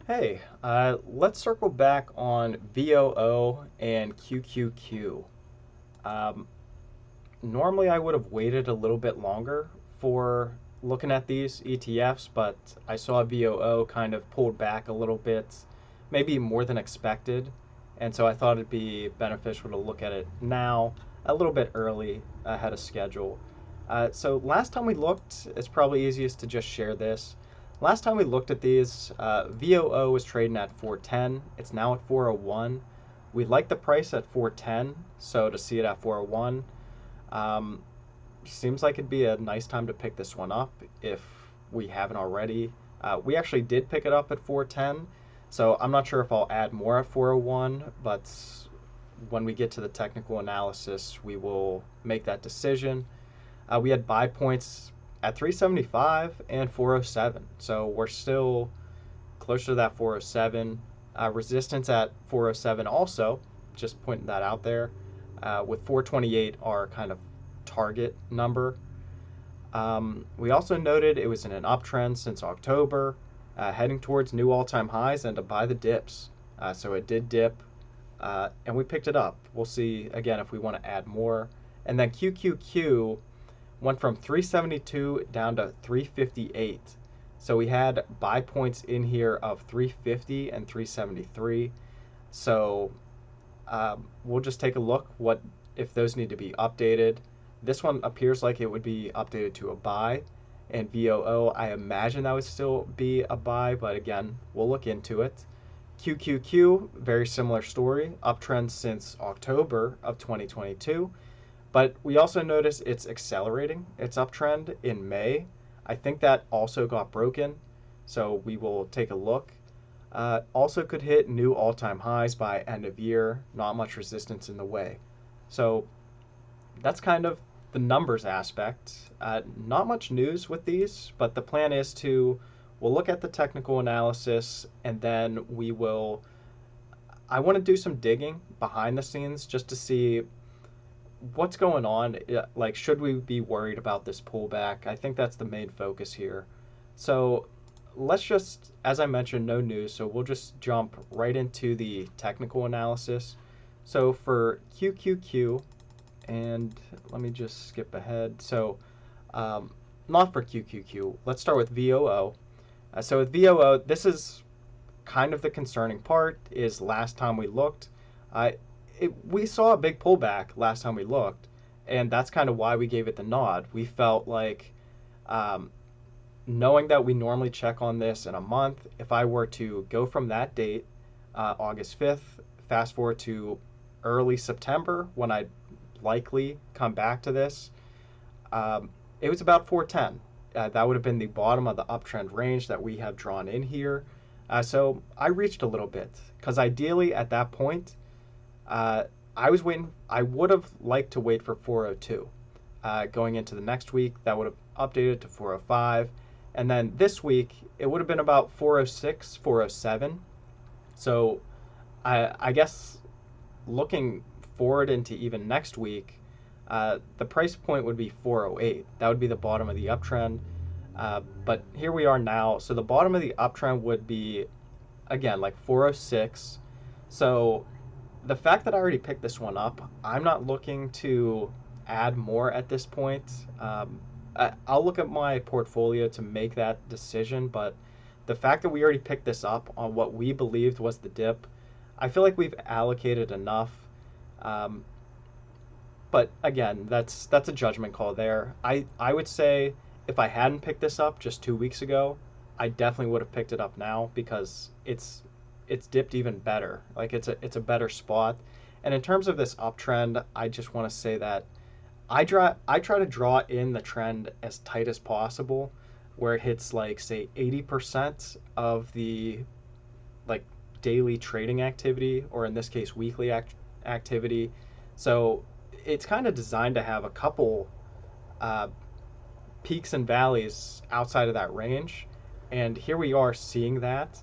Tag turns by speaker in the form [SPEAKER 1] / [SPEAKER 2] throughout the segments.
[SPEAKER 1] Hey, let's circle back on VOO and QQQ. Um, Normally, I would have waited a little bit longer for looking at these ETFs, but I saw VOO kind of pulled back a little bit, maybe more than expected, and so I thought it'd be beneficial to look at it now, a little bit early ahead of schedule. So last time we looked, it's probably easiest to just share this. Last time we looked at these, VOO was trading at 410. It's now at 401. We like the price at 410, so to see it at 401, um, seems like it'd be a nice time to pick this one up if we haven't already. We actually did pick it up at 410, so I'm not sure if I'll add more at 401, but when we get to the technical analysis, we will make that decision. We had buy points at 375 and 407, so we're still closer to that 407. Resistance at 407 also, just pointing that out there, with 428 our kind of target number. We also noted it was in an uptrend since October, heading towards new all-time highs and to buy the dips. So it did dip, and we picked it up. We'll see again if we want to add more. And then QQQ went from 372 down to 358. So we had buy points in here of 350 and 373. So we'll just take a look what if those need to be updated. This one appears like it would be updated to a buy, and VOO, I imagine that would still be a buy, but again, we'll look into it. QQQ, very similar story, uptrend since October of 2022, but we also notice it's accelerating its uptrend in May. I think that also got broken, so we will take a look. Also could hit new all-time highs by end of year, not much resistance in the way. So that's kind of the numbers aspect. Not much news with these, but the plan is we'll look at the technical analysis and then I want to do some digging behind the scenes just to see what's going on. Like, should we be worried about this pullback? I think that's the main focus here. So let's just, as I mentioned, no news, so we'll just jump right into the technical analysis. So for QQQ, and let me just skip ahead. So not for QQQ. Let's start with VOO. So with VOO, this is kind of the concerning part. Is last time we looked, we saw a big pullback last time we looked, and that's kind of why we gave it the nod. We felt like, knowing that we normally check on this in a month, if I were to go from that date, August 5th, fast forward to early September when I likely come back to this, it was about 410. That would have been the bottom of the uptrend range that we have drawn in here. So I reached a little bit because ideally at that point, I was waiting. I would have liked to wait for 402. Going into the next week, that would have updated to 405. And then this week, it would have been about 406, 407. So I guess looking forward into even next week, the price point would be 408. That would be the bottom of the uptrend. But here we are now. So the bottom of the uptrend would be, again, like 406. So the fact that I already picked this one up, I'm not looking to add more at this point. I'll look at my portfolio to make that decision, but the fact that we already picked this up on what we believed was the dip, I feel like we've allocated enough. Um, but again, that's a judgment call there. I would say if I hadn't picked this up just 2 weeks ago, I definitely would have picked it up now because it's dipped even better. Like it's a better spot. And in terms of this uptrend, I just want to say that I try to draw in the trend as tight as possible, where it hits like say 80% of the like daily trading activity, or in this case weekly activity. So it's kind of designed to have a couple uh, peaks and valleys outside of that range, and here we are seeing that.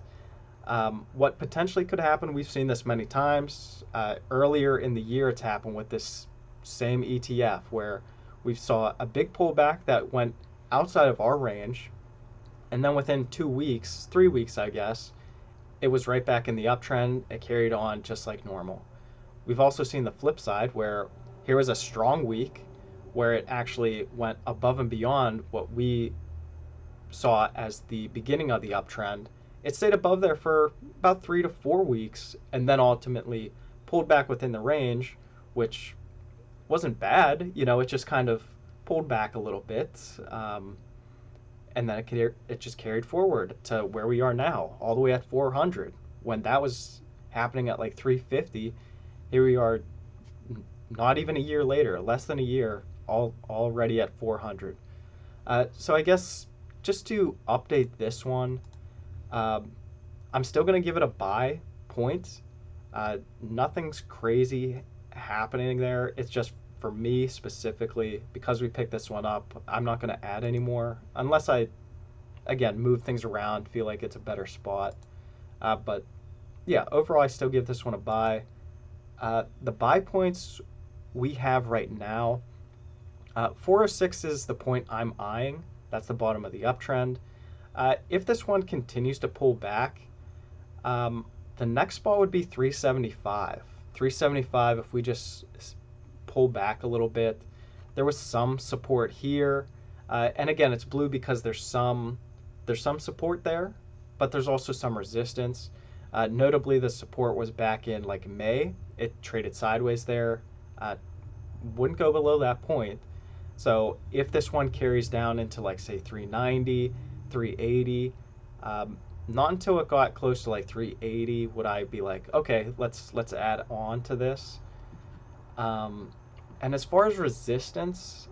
[SPEAKER 1] What potentially could happen, we've seen this many times. Earlier in the year, it's happened with this same ETF where we saw a big pullback that went outside of our range, and then within 2 weeks, 3 weeks, I guess, it was right back in the uptrend. It carried on just like normal. We've also seen the flip side where here was a strong week where it actually went above and beyond what we saw as the beginning of the uptrend. It stayed above there for about 3 to 4 weeks and then ultimately pulled back within the range, which wasn't bad. It just kind of pulled back a little bit. And then it just carried forward to where we are now, all the way at 400. When that was happening at like 350, here we are not even a year later, less than a year, already at 400. So I guess just to update this one, I'm still going to give it a buy point. Nothing's crazy happening there. It's just for me specifically, because we picked this one up, I'm not going to add anymore unless I, again, move things around, feel like it's a better spot. But yeah, overall, I still give this one a buy. The buy points we have right now, 406 is the point I'm eyeing. That's the bottom of the uptrend. If this one continues to pull back, the next spot would be 375. 375 if we just pull back a little bit. There was some support here. And again, it's blue because there's some support there, but there's also some resistance. Notably, the support was back in like May. It traded sideways there. Wouldn't go below that point. So if this one carries down into like say 390, 380, not until it got close to like 380 would I be like, okay, let's add on to this. And as far as resistance,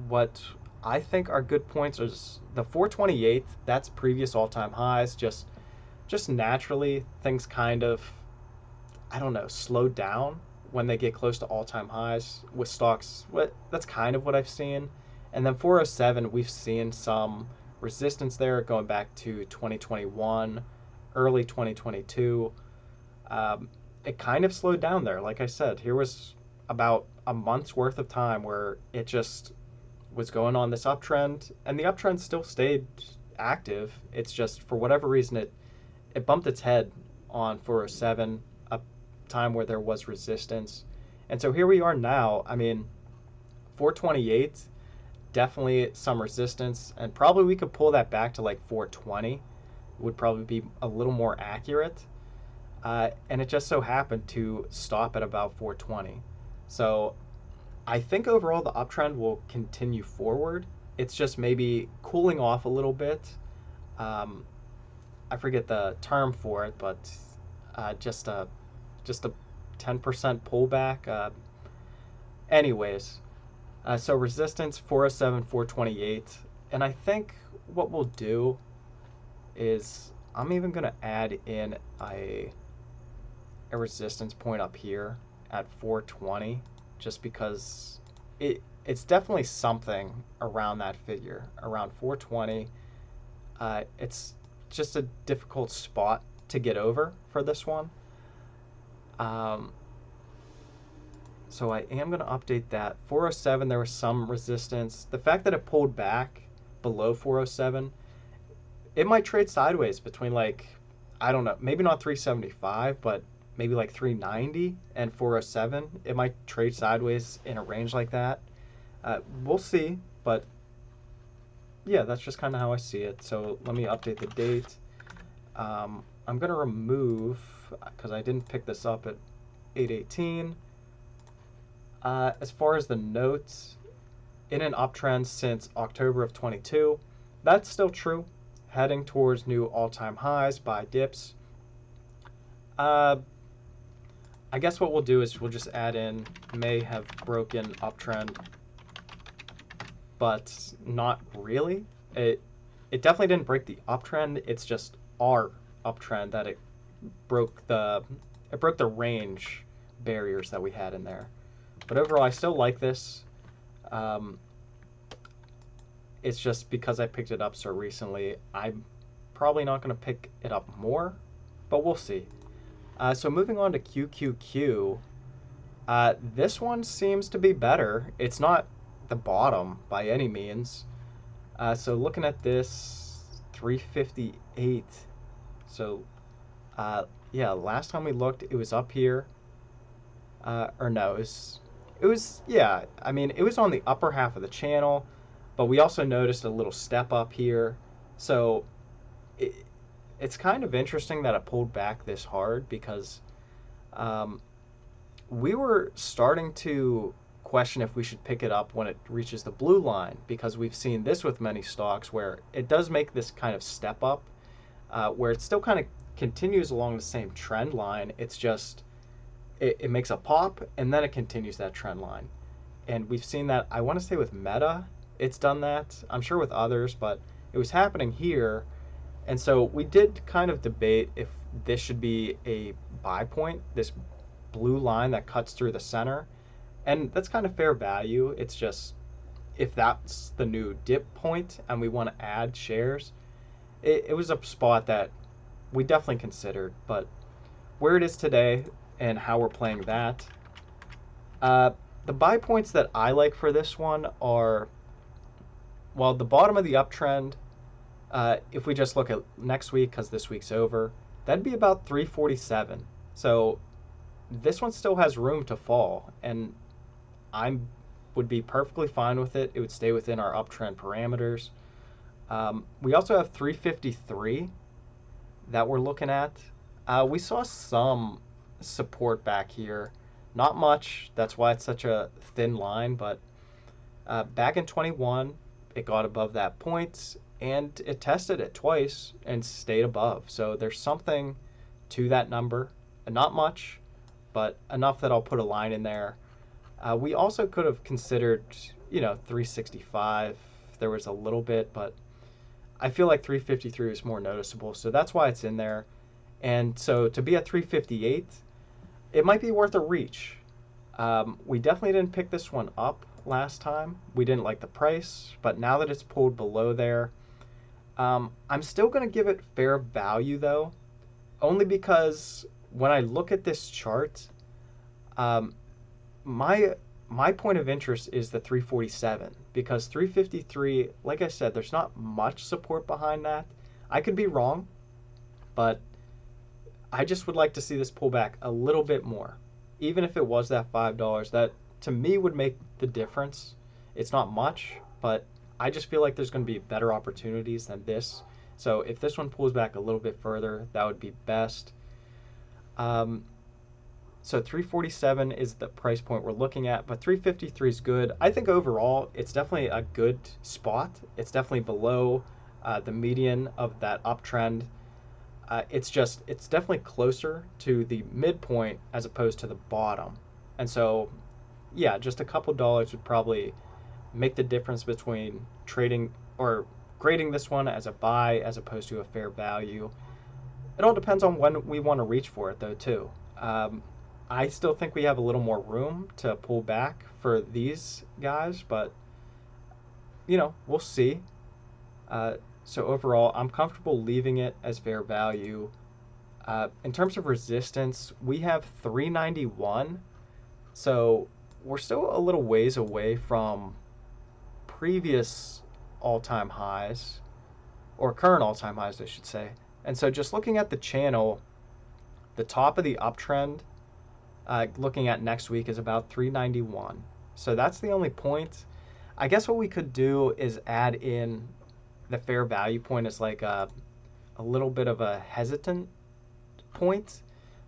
[SPEAKER 1] what I think are good points is the 428. That's previous all-time highs. Just naturally, things kind of, I don't know, slow down when they get close to all-time highs with stocks. That's kind of what I've seen. And then 407, we've seen some resistance there going back to 2021, early 2022. It kind of slowed down there. Like I said, here was about a month's worth of time where it just was going on this uptrend, and the uptrend still stayed active. It's just for whatever reason it bumped its head on 407, a time where there was resistance. And so here we are now. I mean, 428, definitely some resistance, and probably we could pull that back to like 420. Would probably be a little more accurate. And it just so happened to stop at about 420. So I think overall the uptrend will continue forward. It's just maybe cooling off a little bit. I forget the term for it, but just a 10% pullback. Anyways, so resistance 407, 428, and I think what we'll do is I'm even gonna add in a resistance point up here at 420, just because it's definitely something around that figure, around 420. It's just a difficult spot to get over for this one. So I am going to update that. 407, there was some resistance. The fact that it pulled back below 407, it might trade sideways between like, I don't know, maybe not 375, but maybe like 390 and 407. It might trade sideways in a range like that. We'll see, but yeah, that's just kind of how I see it. So let me update the date. I'm going to remove, because I didn't pick this up at 8:18. As far as the notes, in an uptrend since October of 22, that's still true. Heading towards new all-time highs by dips. I guess what we'll do is we'll just add in may have broken uptrend, but not really. It definitely didn't break the uptrend. It's just our uptrend that it broke the range barriers that we had in there. But overall, I still like this. It's just because I picked it up so recently, I'm probably not going to pick it up more, but we'll see. So moving on to QQQ, this one seems to be better. It's not the bottom by any means. So looking at this, 358. So Yeah, last time we looked, it was up here. Or no, it was, yeah, I mean, it was on the upper half of the channel, but we also noticed a little step up here. So it, it's kind of interesting that it pulled back this hard because um, we were starting to question if we should pick it up when it reaches the blue line, because we've seen this with many stocks where it does make this kind of step up, where it still kind of continues along the same trend line. It's just it makes a pop and then it continues that trend line. And we've seen that, I want to say with Meta, it's done that. I'm sure with others, but it was happening here. And so we did kind of debate if this should be a buy point, this blue line that cuts through the center. And that's kind of fair value. It's just if that's the new dip point and we want to add shares, it was a spot that we definitely considered. But where it is today and how we're playing that, uh, the buy points that I like for this one are, well, the bottom of the uptrend. If we just look at next week, because this week's over, that'd be about 347. So this one still has room to fall, and I would be perfectly fine with it. It would stay within our uptrend parameters. We also have 353 that we're looking at. We saw some support back here. Not much. That's why it's such a thin line, but back in 21, it got above that point, and it tested it twice and stayed above. So there's something to that number. Not much, but enough that I'll put a line in there. We also could have considered, 365. There was a little bit, but I feel like 353 is more noticeable, so that's why it's in there. And so to be at 358, it might be worth a reach. We definitely didn't pick this one up last time. We didn't like the price, but now that it's pulled below there, I'm still going to give it fair value though, only because when I look at this chart, my point of interest is the 347, because 353, like I said, there's not much support behind that. I could be wrong, but I just would like to see this pull back a little bit more. Even if it was that $5, that to me would make the difference. It's not much, but I just feel like there's going to be better opportunities than this. So if this one pulls back a little bit further, that would be best. So 347 is the price point we're looking at, but 353 is good. I think overall, it's definitely a good spot. It's definitely below the median of that uptrend. It's definitely closer to the midpoint as opposed to the bottom. And so, yeah, just a couple dollars would probably make the difference between trading or grading this one as a buy as opposed to a fair value. It all depends on when we want to reach for it, though, too. I still think we have a little more room to pull back for these guys, but, we'll see. So overall, I'm comfortable leaving it as fair value. In terms of resistance, we have 391. So we're still a little ways away from previous all-time highs, or current all-time highs, I should say. And so just looking at the channel, the top of the uptrend, looking at next week, is about 391. So that's the only point. I guess what we could do is add in the fair value point as like a little bit of a hesitant point,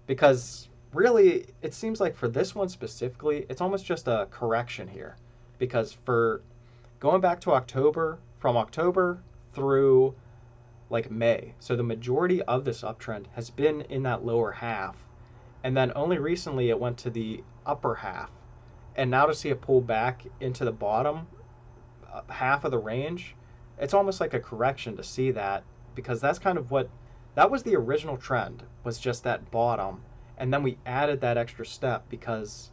[SPEAKER 1] because really it seems like for this one specifically, it's almost just a correction here, because for going back to October, from October through like May, so the majority of this uptrend has been in that lower half, and then only recently it went to the upper half, and now to see it pull back into the bottom half of the range, it's almost like a correction to see that, because that's kind of that was the original trend, was just that bottom, and then we added that extra step because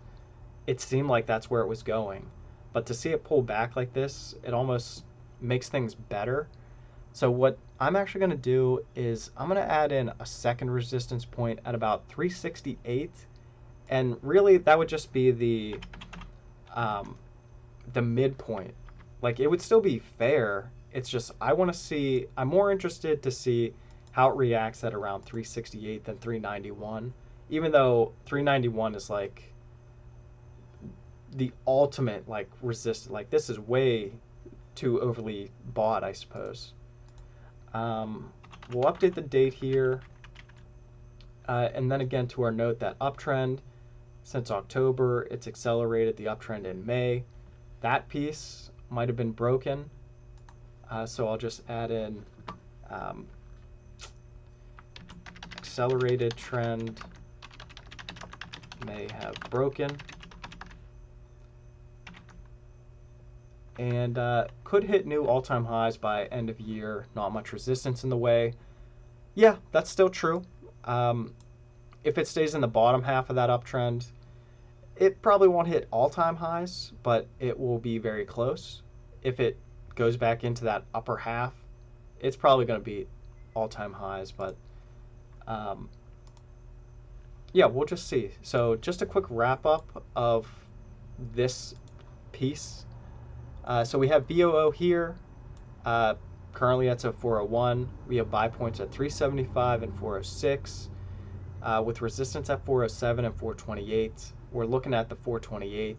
[SPEAKER 1] it seemed like that's where it was going. But to see it pull back like this, it almost makes things better. So what I'm actually going to do is I'm going to add in a second resistance point at about 368, and really that would just be the midpoint. Like, it would still be fair. It's just I'm more interested to see how it reacts at around 368 and 391, even though 391 is like the ultimate like resistance. Like this is way too overly bought, I suppose. We'll update the date here. And then again to our note that uptrend since October, it's accelerated the uptrend in May. That piece might have been broken. So I'll just add in accelerated trend may have broken. And could hit new all-time highs by end of year. Not much resistance in the way. Yeah, that's still true. If it stays in the bottom half of that uptrend, it probably won't hit all-time highs, but it will be very close. If it goes back into that upper half, it's probably going to be all-time highs, but yeah, we'll just see. So just a quick wrap-up of this piece. So we have VOO here. Currently that's at 401. We have buy points at 375 and 406, with resistance at 407 and 428. We're looking at the 428.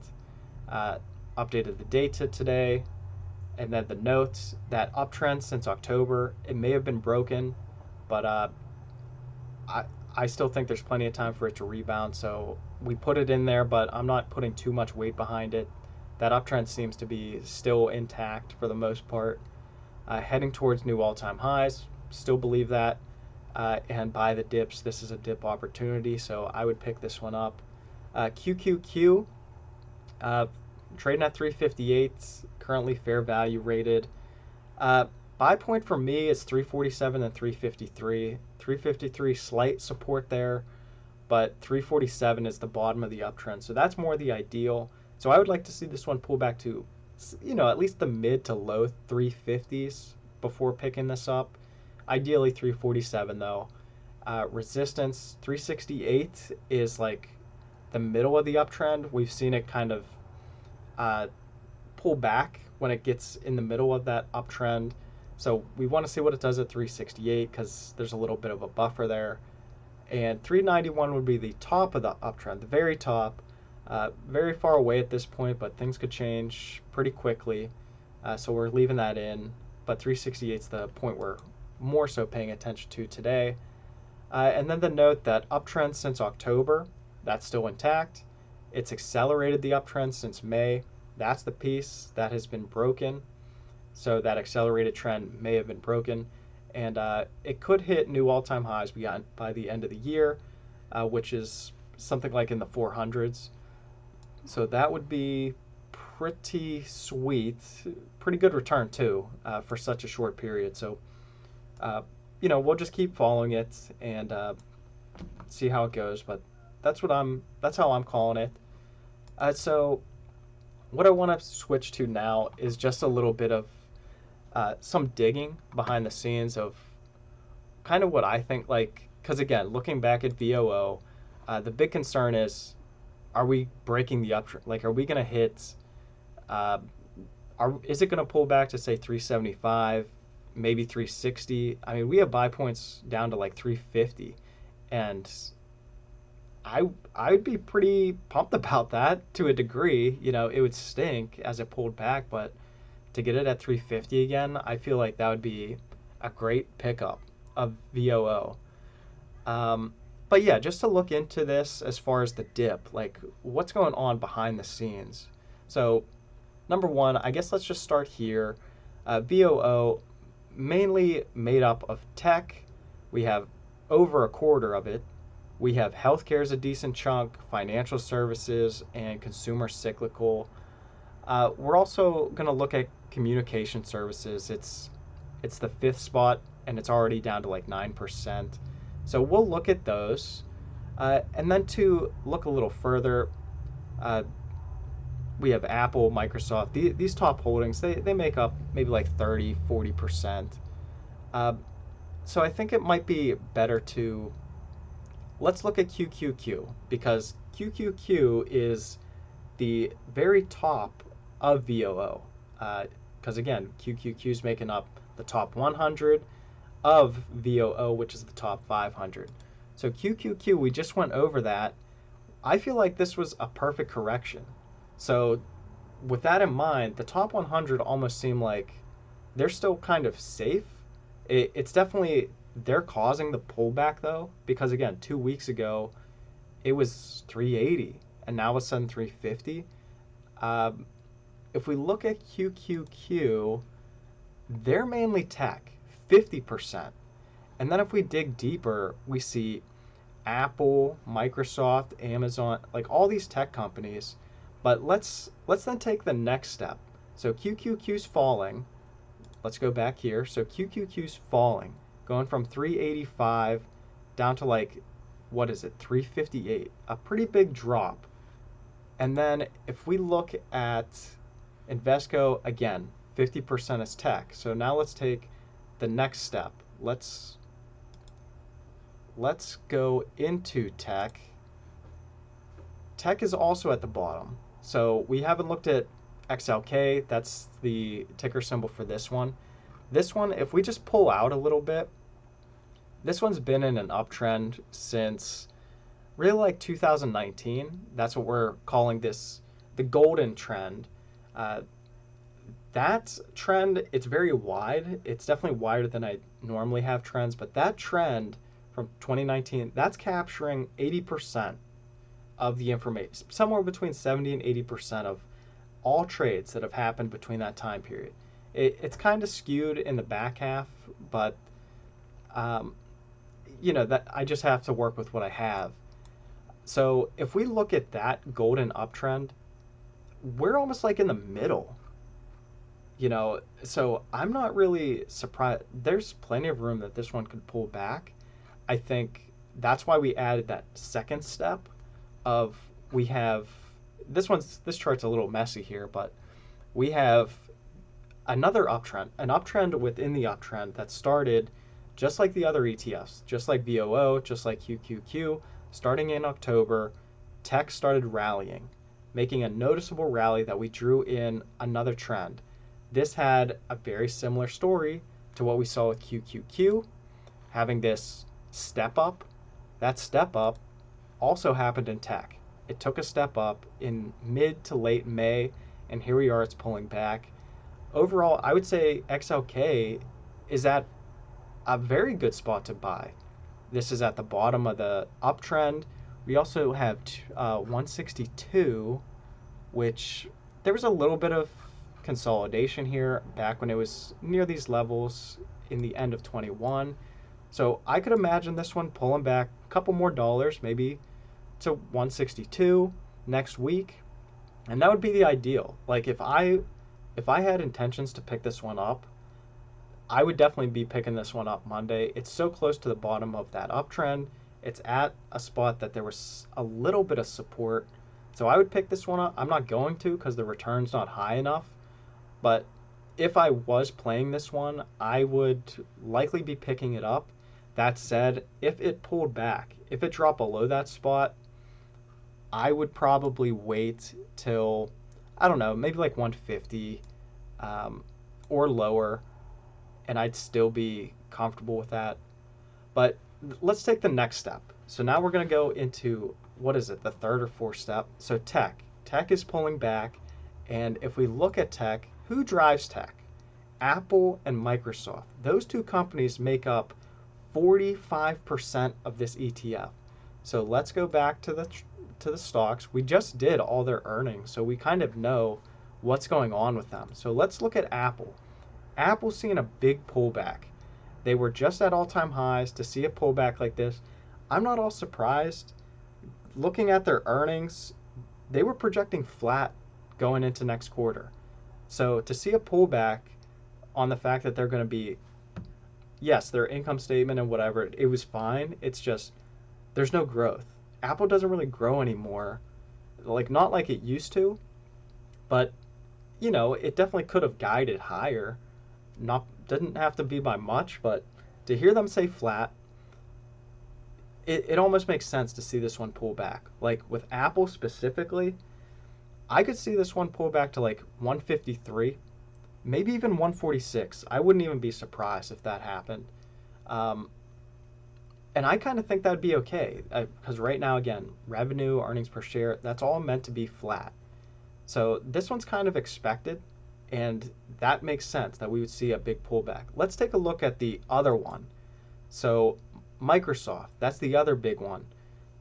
[SPEAKER 1] Updated the date to today, and then the notes that uptrend since October. It may have been broken, but I still think there's plenty of time for it to rebound. So we put it in there, but I'm not putting too much weight behind it. That uptrend seems to be still intact for the most part. Heading towards new all-time highs, still believe that. And buy the dips. This is a dip opportunity, so I would pick this one up. QQQ, trading at 358, currently fair value rated. Buy point for me is 347 and 353. 353 slight support there, but 347 is the bottom of the uptrend, so that's more the ideal. So I would like to see this one pull back to, at least the mid to low 350s before picking this up. Ideally 347 though. Resistance 368 is like the middle of the uptrend. We've seen it kind of pull back when it gets in the middle of that uptrend. So we want to see what it does at 368 because there's a little bit of a buffer there. And 391 would be the top of the uptrend, the very top. Very far away at this point, but things could change pretty quickly. So we're leaving that in. But 368 is the point we're more so paying attention to today. And then the note that uptrend since October, that's still intact. It's accelerated the uptrend since May. That's the piece that has been broken. So that accelerated trend may have been broken. And it could hit new all-time highs by the end of the year, which is something like in the 400s. So that would be pretty sweet. Pretty good return too for such a short period. So we'll just keep following it and see how it goes. But that's how I'm calling it. So what I want to switch to now is just a little bit of some digging behind the scenes of kind of what I think, because again, looking back at VOO, the big concern is, are we breaking the uptrend? Like, are we going to hit, is it going to pull back to say 375, maybe 360? I mean, we have buy points down to like 350, and I'd be pretty pumped about that to a degree. It would stink as it pulled back, but to get it at 350 again, I feel like that would be a great pickup of VOO. But yeah, just to look into this as far as the dip, like what's going on behind the scenes. So number one, I guess let's just start here. VOO mainly made up of tech. We have over a quarter of it. We have healthcare as a decent chunk, financial services, and consumer cyclical. We're also going to look at communication services. It's the fifth spot, and it's already down to like 9%. So we'll look at those. And then to look a little further, we have Apple, Microsoft. These top holdings, they make up maybe like 30, 40%. So I think it might be better to, let's look at QQQ, because QQQ is the very top of VOO. Because again, QQQ is making up the top 100. of VOO, which is the top 500. So QQQ, we just went over that. I feel like this was a perfect correction. So with that in mind, the top 100 almost seem like they're still kind of safe. It's definitely, they're causing the pullback though, because again, 2 weeks ago it was 380 and now it's sudden 350. Um, if we look at QQQ, they're mainly tech, 50%. And then if we dig deeper, we see Apple, Microsoft, Amazon, like all these tech companies. But let's then take the next step. So QQQ's falling. Let's go back here. So QQQ's falling, going from 385 down to like, what is it, 358? A pretty big drop. And then if we look at Invesco, again, 50% is tech. So now let's take the next step. Let's go into tech. Tech is also at the bottom. So we haven't looked at XLK. That's the ticker symbol for this one. This one, if we just pull out a little bit, this one's been in an uptrend since really like 2019. That's what we're calling this, the golden trend. That trend, it's very wide. It's definitely wider than I normally have trends, but that trend from 2019, that's capturing 80% of the information, somewhere between 70 and 80% of all trades that have happened between that time period. It's kind of skewed in the back half, but um, that I just have to work with what I have. So if we look at that golden uptrend, we're almost like in the middle. So I'm not really surprised. There's plenty of room that this one could pull back. I think that's why we added that second step of, we have this chart's a little messy here, but we have another uptrend, an uptrend within the uptrend that started just like the other ETFs, just like VOO, just like QQQ. Starting in October, tech started rallying, making a noticeable rally that we drew in another trend. This had a very similar story to what we saw with QQQ, having this step up. That step up also happened in tech. It took a step up in mid to late May, and here we are, it's pulling back. Overall, I would say XLK is at a very good spot to buy. This is at the bottom of the uptrend. We also have 162, which there was a little bit of consolidation here back when it was near these levels in the end of 21. So I could imagine this one pulling back a couple more dollars, maybe to 162 next week, and that would be the ideal. Like if I had intentions to pick this one up, I would definitely be picking this one up Monday. It's so close to the bottom of that uptrend. It's at a spot that there was a little bit of support. So I would pick this one up. I'm not going to because the return's not high enough. But if I was playing this one, I would likely be picking it up. That said, if it pulled back, if it dropped below that spot, I would probably wait till, I don't know, maybe like 150 or lower, and I'd still be comfortable with that. But let's take the next step. So now we're going to go into, what is it, the third or fourth step? So tech. Tech is pulling back, and if we look at tech, who drives tech? Apple and Microsoft. Those two companies make up 45% of this ETF. So let's go back to the stocks. We just did all their earnings, so we kind of know what's going on with them. So let's look at Apple. Apple's seeing a big pullback. They were just at all-time highs. To see a pullback like this, I'm not all surprised. Looking at their earnings, they were projecting flat going into next quarter. So to see a pullback on the fact that they're going to be, yes, their income statement and whatever, it was fine. It's just there's no growth. Apple doesn't really grow anymore, like not like it used to, but it definitely could have guided higher. Not didn't have to be by much, but to hear them say flat, it almost makes sense to see this one pull back. Like with Apple specifically, I could see this one pull back to like 153, maybe even 146. I wouldn't even be surprised if that happened. And I kind of think that'd be okay because right now, again, revenue, earnings per share, that's all meant to be flat. So this one's kind of expected, and that makes sense that we would see a big pullback. Let's take a look at the other one. So Microsoft, that's the other big one.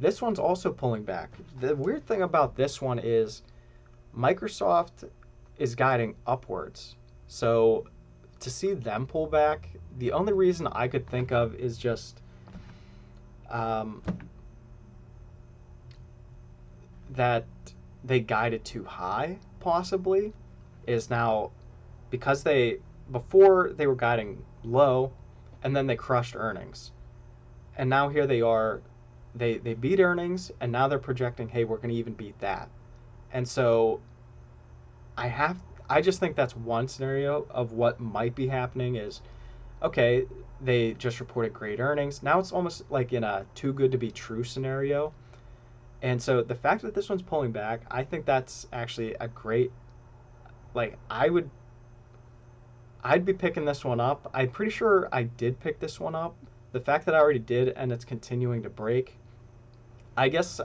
[SPEAKER 1] This one's also pulling back. The weird thing about this one is Microsoft is guiding upwards. So to see them pull back, the only reason I could think of is just that they guided too high, possibly, is now because before they were guiding low and then they crushed earnings. And now here they are, they beat earnings and now they're projecting, hey, we're going to even beat that. And so I just think that's one scenario of what might be happening is, okay, they just reported great earnings. Now it's almost like in a too good to be true scenario. And so the fact that this one's pulling back, I think that's actually a great, like I'd be picking this one up. I'm pretty sure I did pick this one up. The fact that I already did and it's continuing to break, I guess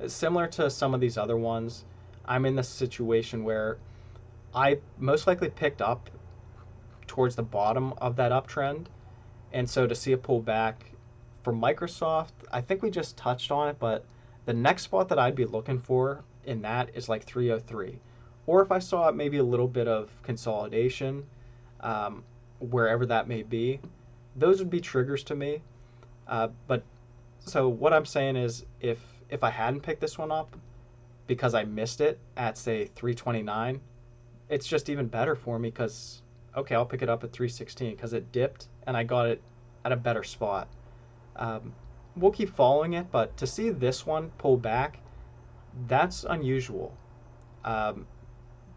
[SPEAKER 1] similar to some of these other ones, I'm in this situation where I most likely picked up towards the bottom of that uptrend. And so to see a pullback for Microsoft, I think we just touched on it, but the next spot that I'd be looking for in that is like 303. Or if I saw maybe a little bit of consolidation, wherever that may be, those would be triggers to me. But so what I'm saying is if I hadn't picked this one up because I missed it at say 329, it's just even better for me because, okay, I'll pick it up at 316 because it dipped and I got it at a better spot. We'll keep following it, but to see this one pull back, that's unusual.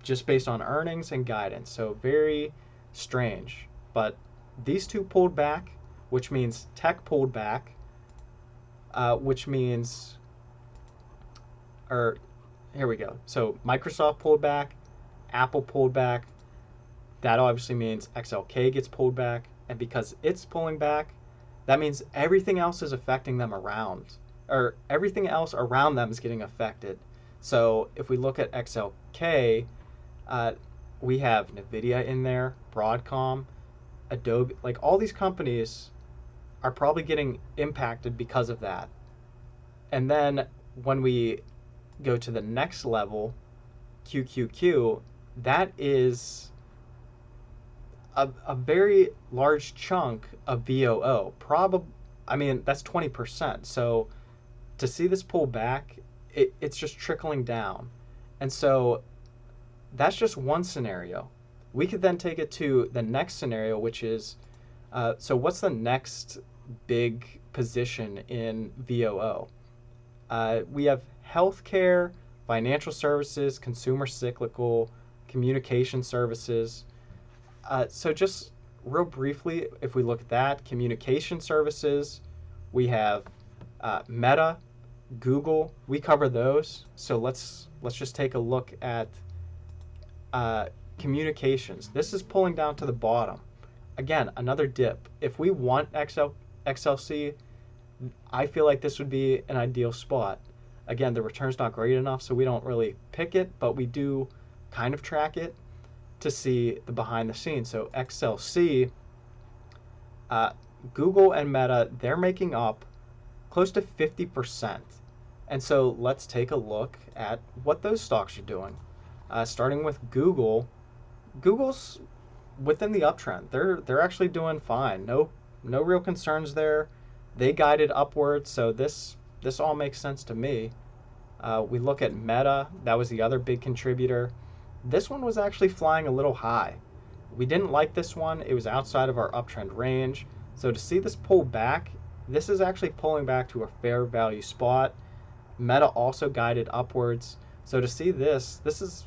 [SPEAKER 1] Just based on earnings and guidance. So very strange. But these two pulled back, which means tech pulled back, which means, or here we go. So Microsoft pulled back, Apple pulled back. That obviously means XLK gets pulled back. And because it's pulling back, that means everything else is affecting them around, or everything else around them is getting affected. So if we look at XLK, we have NVIDIA in there, Broadcom, Adobe, like all these companies are probably getting impacted because of that. And then when we go to the next level, QQQ, that is a very large chunk of VOO. I mean, that's 20%. So to see this pull back, it's just trickling down. And so that's just one scenario. We could then take it to the next scenario, which is, so what's the next big position in VOO? We have healthcare, financial services, consumer cyclical, communication services. So just real briefly, if we look at that, communication services, we have Meta, Google, we cover those. So let's just take a look at communications. This is pulling down to the bottom. Again, another dip. If we want XLC, I feel like this would be an ideal spot. Again, the return's not great enough, so we don't really pick it, but we do kind of track it to see the behind the scenes. So XLC, Google and Meta, they're making up close to 50%. And so let's take a look at what those stocks are doing. Starting with Google, Google's within the uptrend. They're actually doing fine. No real concerns there. They guided upwards, so this all makes sense to me. We look at Meta. That was the other big contributor. This one was actually flying a little high. We didn't like this one. It was outside of our uptrend range. So to see this pull back, this is actually pulling back to a fair value spot. Meta also guided upwards. So to see this is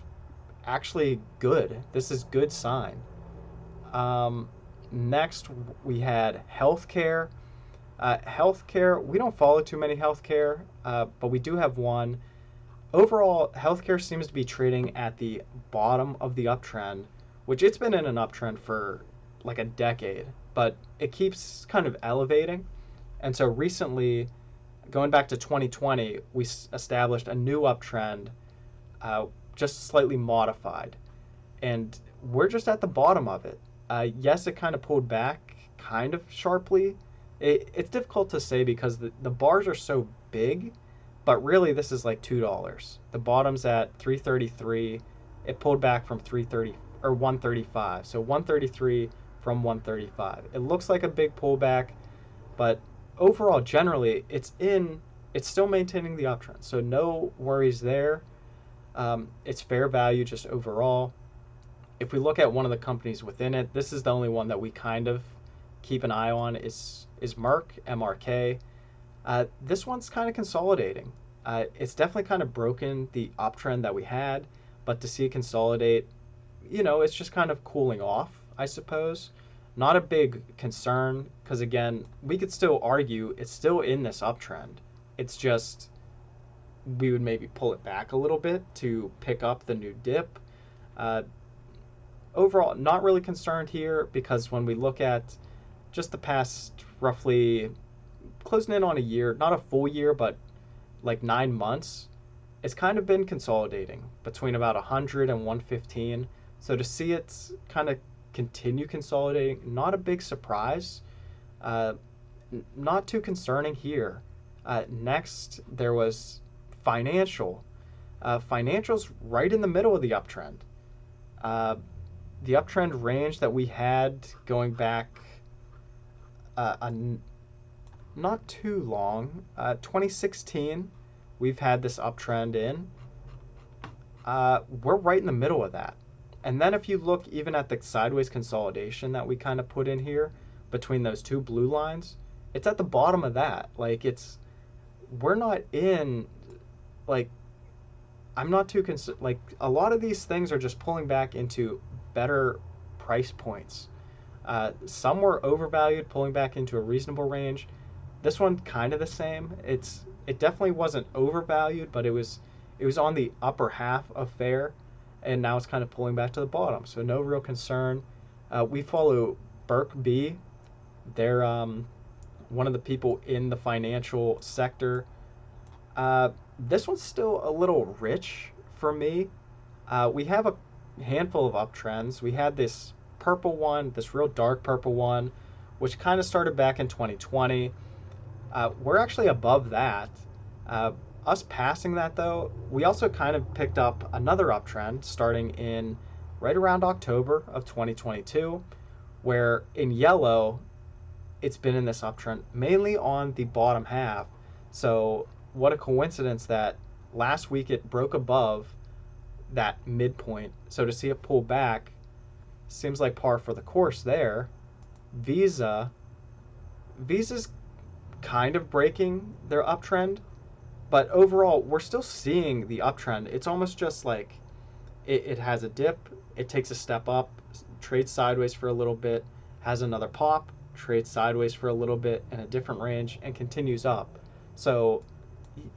[SPEAKER 1] actually good. This is good sign. Next, we had healthcare. Healthcare, we don't follow too many healthcare, but we do have one. Overall, healthcare seems to be trading at the bottom of the uptrend, which it's been in an uptrend for like a decade. but it keeps kind of elevating. And so recently, going back to 2020, we established a new uptrend, uh, just slightly modified. And we're just at the bottom of it. Yes, it kind of pulled back kind of sharply. It's difficult to say because the bars are so big, but really this is like $2. The bottom's at 333. It pulled back from 330 or 135. So 133 from 135. It looks like a big pullback, but overall, generally, it's still maintaining the uptrend. So no worries there. It's fair value just overall. If we look at one of the companies within it, this is the only one that we kind of keep an eye on is Merck, MRK. This one's kind of consolidating. It's definitely kind of broken the uptrend that we had, but to see it consolidate, it's just kind of cooling off, I suppose. Not a big concern because, again, we could still argue it's still in this uptrend. It's just we would maybe pull it back a little bit to pick up the new dip. Overall, not really concerned here because when we look at just the past roughly closing in on a year, not a full year, but like 9 months, it's kind of been consolidating between about 100 and 115. So to see it kind of continue consolidating, not a big surprise. Not too concerning here. Next, there was financial. Financial's right in the middle of the uptrend. The uptrend range that we had going back not too long, 2016, we've had this uptrend in. We're right in the middle of that. And then if you look even at the sideways consolidation that we kind of put in here between those two blue lines, it's at the bottom of that. Like we're not in, like, I'm not too like a lot of these things are just pulling back into better price points. Some were overvalued, pulling back into a reasonable range. This one kind of the same. It definitely wasn't overvalued, but it was on the upper half of fair, and now it's kind of pulling back to the bottom. So no real concern. We follow Burke B. They're one of the people in the financial sector. This one's still a little rich for me. We have a handful of uptrends. We had this purple one, this real dark purple one, which kind of started back in 2020. We're actually above that. Us passing that, though, we also kind of picked up another uptrend starting in right around October of 2022, where in yellow, it's been in this uptrend mainly on the bottom half. So what a coincidence that last week it broke above that midpoint. So to see it pull back seems like par for the course there. Visa's kind of breaking their uptrend, but overall we're still seeing the uptrend. It's almost just like it has a dip, it takes a step up, trades sideways for a little bit, has another pop, trades sideways for a little bit in a different range, and continues up. So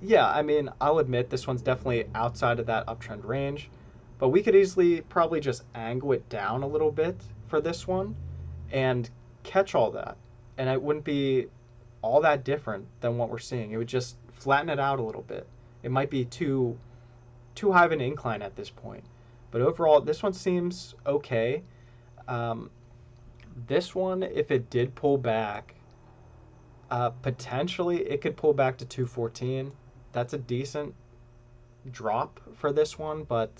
[SPEAKER 1] yeah, I mean, I'll admit this one's definitely outside of that uptrend range, but we could easily probably just angle it down a little bit for this one and catch all that. And it wouldn't be all that different than what we're seeing. It would just flatten it out a little bit. It might be too high of an incline at this point. But overall, this one seems okay. This one, if it did pull back, potentially it could pull back to 214. That's a decent drop for this one, but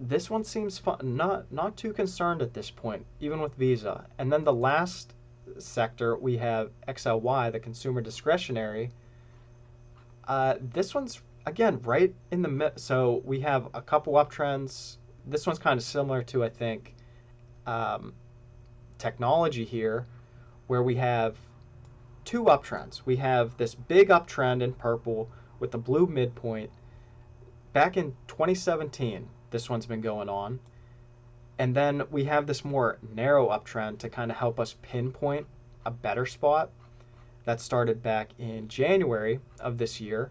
[SPEAKER 1] this one seems fun. Not too concerned at this point, even with Visa. And then the last sector, we have XLY, the consumer discretionary. This one's, again, right in the middle. So we have a couple uptrends. This one's kind of similar to, I think, technology here, where we have two uptrends. We have this big uptrend in purple with the blue midpoint. Back in 2017, this one's been going on. And then we have this more narrow uptrend to kind of help us pinpoint a better spot that started back in January of this year.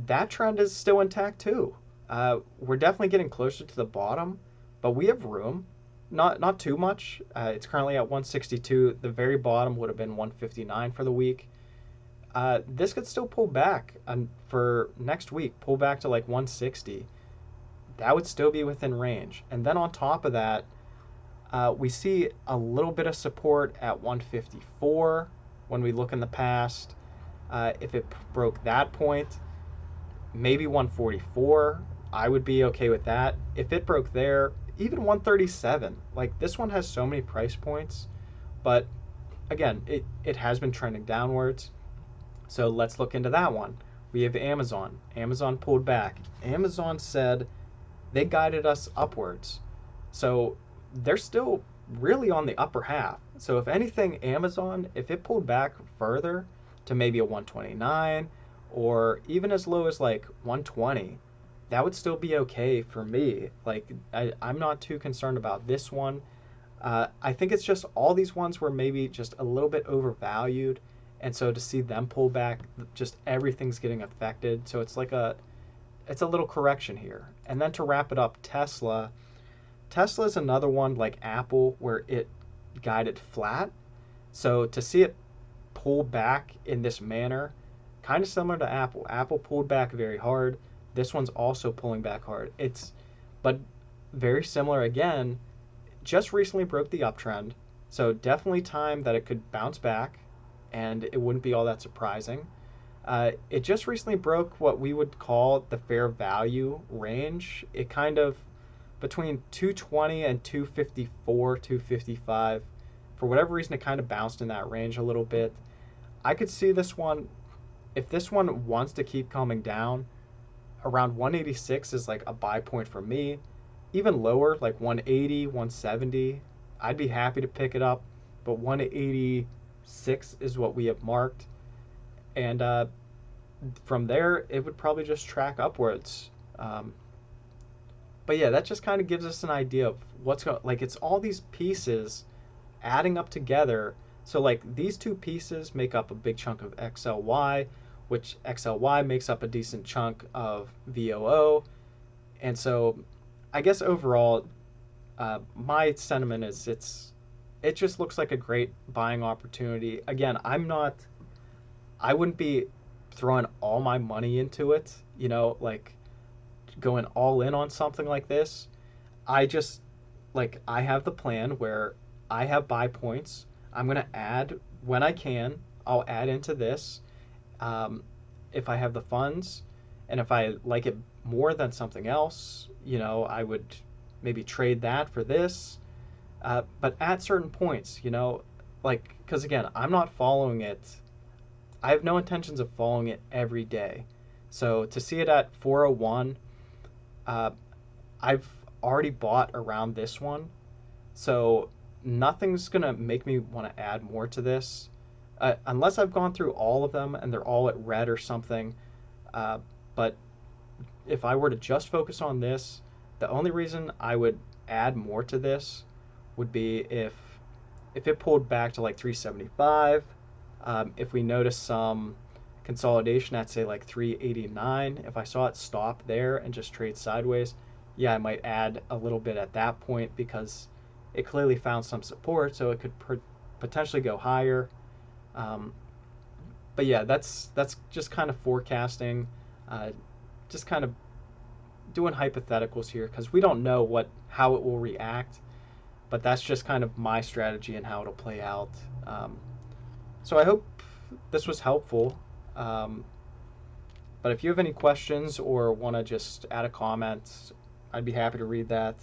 [SPEAKER 1] That trend is still intact too. We're definitely getting closer to the bottom, but we have room. not too much. It's currently at 162. The very bottom would have been 159 for the week. This could still pull back for next week, pull back to like 160. That would still be within range. And then on top of that, we see a little bit of support at 154 when we look in the past. If it broke that point, maybe 144, I would be okay with that. If it broke there, even 137. Like, this one has so many price points, but again, it has been trending downwards. So let's look into that one. We have Amazon. Amazon pulled back. Amazon said they guided us upwards. So they're still really on the upper half. So if anything, Amazon, if it pulled back further to maybe a 129 or even as low as like 120, that would still be okay for me. Like, I'm not too concerned about this one. I think it's just all these ones were maybe just a little bit overvalued. And so to see them pull back, just everything's getting affected. So it's like it's a little correction here. And then to wrap it up, Tesla. Tesla's another one like Apple where it guided flat. So to see it pull back in this manner, kind of similar to Apple. Apple pulled back very hard. This one's also pulling back hard. But very similar again, just recently broke the uptrend. So definitely time that it could bounce back and it wouldn't be all that surprising. It just recently broke what we would call the fair value range. It kind of between 220 and 254, 255. For whatever reason, it kind of bounced in that range a little bit. I could see this one, if this one wants to keep coming down, around 186 is like a buy point for me. Even lower, like 180, 170, I'd be happy to pick it up. But 186 is what we have marked. And from there, it would probably just track upwards. But yeah, that just kind of gives us an idea of what's going. Like, it's all these pieces adding up together. So like these two pieces make up a big chunk of XLY, which XLY makes up a decent chunk of VOO. And so I guess overall, my sentiment is it just looks like a great buying opportunity. Again, I wouldn't be throwing all my money into it, like going all in on something like this. I have the plan where I have buy points. I'm going to add when I can. I'll add into this if I have the funds, and if I like it more than something else, I would maybe trade that for this. But at certain points, because again, I'm not following it. I have no intentions of following it every day. So to see it at 401, I've already bought around this one. So nothing's going to make me want to add more to this. Unless I've gone through all of them and they're all at red or something. But if I were to just focus on this, the only reason I would add more to this would be if it pulled back to like 375, if we notice some consolidation at say like 389, if I saw it stop there and just trade sideways, yeah, I might add a little bit at that point because it clearly found some support, so it could potentially go higher. But yeah, that's just kind of forecasting, just kind of doing hypotheticals here because we don't know how it will react. But that's just kind of my strategy and how it'll play out. So I hope this was helpful. But if you have any questions or want to just add a comment, I'd be happy to read that.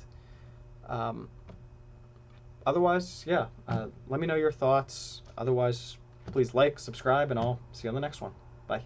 [SPEAKER 1] Otherwise, yeah, let me know your thoughts. Otherwise, please like, subscribe, and I'll see you on the next one. Bye.